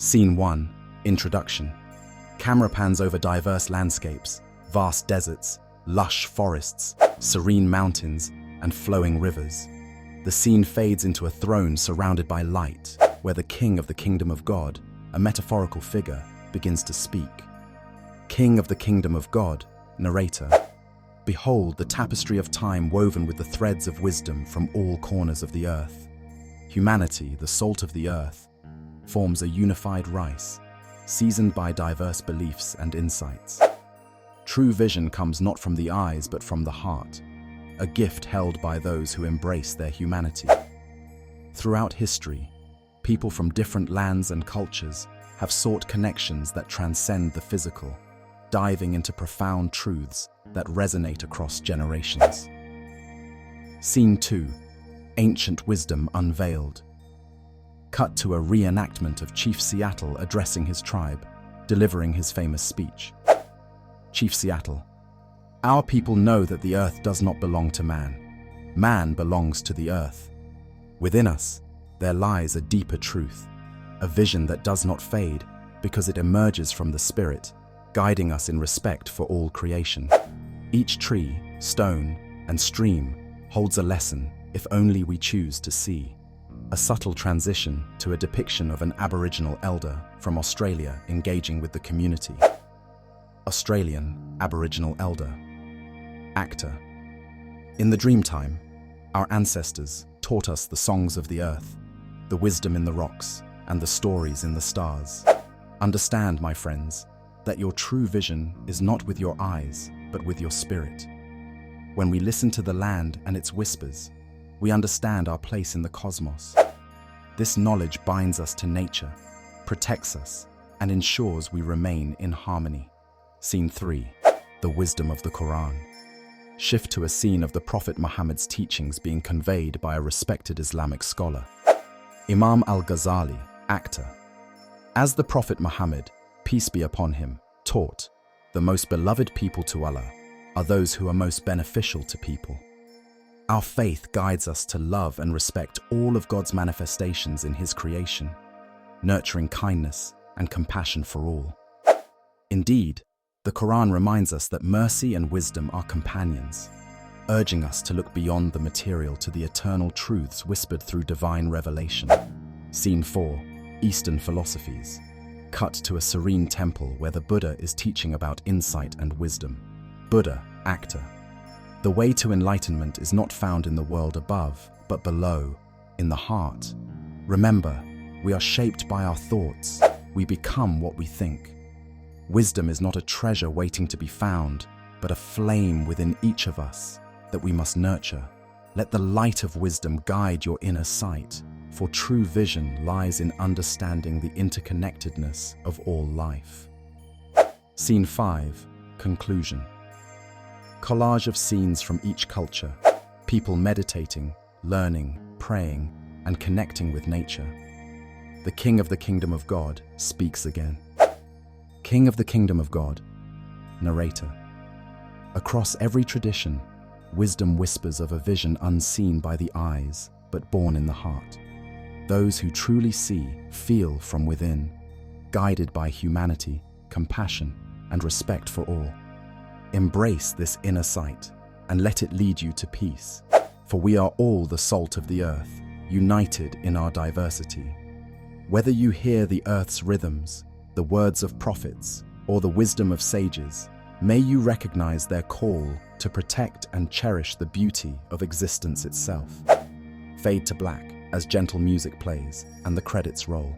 Scene 1. Introduction. Camera pans over diverse landscapes, vast deserts, lush forests, serene mountains, and flowing rivers. The scene fades into a throne surrounded by light, where the King of the Kingdom of God, a metaphorical figure, begins to speak. King of the Kingdom of God, narrator. Behold the tapestry of time woven with the threads of wisdom from all corners of the earth. Humanity, the salt of the earth, forms a unified rice, seasoned by diverse beliefs and insights. True vision comes not from the eyes but from the heart, a gift held by those who embrace their humanity. Throughout history, people from different lands and cultures have sought connections that transcend the physical, diving into profound truths that resonate across generations. Scene 2. Ancient wisdom unveiled. Cut to a reenactment of Chief Seattle addressing his tribe, delivering his famous speech. Chief Seattle: our people know that the earth does not belong to man. Man belongs to the earth. Within us, there lies a deeper truth, a vision that does not fade because it emerges from the spirit, guiding us in respect for all creation. Each tree, stone, and stream holds a lesson if only we choose to see. A subtle transition to a depiction of an Aboriginal elder from Australia engaging with the community. Australian Aboriginal elder. Actor: in the Dreamtime, our ancestors taught us the songs of the earth, the wisdom in the rocks, and the stories in the stars. Understand, my friends, that your true vision is not with your eyes, but with your spirit. When we listen to the land and its whispers, we understand our place in the cosmos. This knowledge binds us to nature, protects us, and ensures we remain in harmony. Scene 3. The wisdom of the Quran. Shift to a scene of the Prophet Muhammad's teachings being conveyed by a respected Islamic scholar. Imam al-Ghazali, actor. As the Prophet Muhammad, peace be upon him, taught, the most beloved people to Allah are those who are most beneficial to people. Our faith guides us to love and respect all of God's manifestations in His creation, nurturing kindness and compassion for all. Indeed, the Quran reminds us that mercy and wisdom are companions, urging us to look beyond the material to the eternal truths whispered through divine revelation. Scene 4. Eastern philosophies. Cut to a serene temple where the Buddha is teaching about insight and wisdom. Buddha, actor. The way to enlightenment is not found in the world above, but below, in the heart. Remember, we are shaped by our thoughts. We become what we think. Wisdom is not a treasure waiting to be found, but a flame within each of us that we must nurture. Let the light of wisdom guide your inner sight, for true vision lies in understanding the interconnectedness of all life. Scene 5. Conclusion. Collage of scenes from each culture, people meditating, learning, praying, and connecting with nature. The King of the Kingdom of God speaks again. King of the Kingdom of God, narrator. Across every tradition, wisdom whispers of a vision unseen by the eyes, but born in the heart. Those who truly see, feel from within, guided by humanity, compassion, and respect for all. Embrace this inner sight and let it lead you to peace, for we are all the salt of the earth, united in our diversity. Whether you hear the earth's rhythms, the words of prophets, or the wisdom of sages, may you recognize their call to protect and cherish the beauty of existence itself. Fade to black as gentle music plays and the credits roll.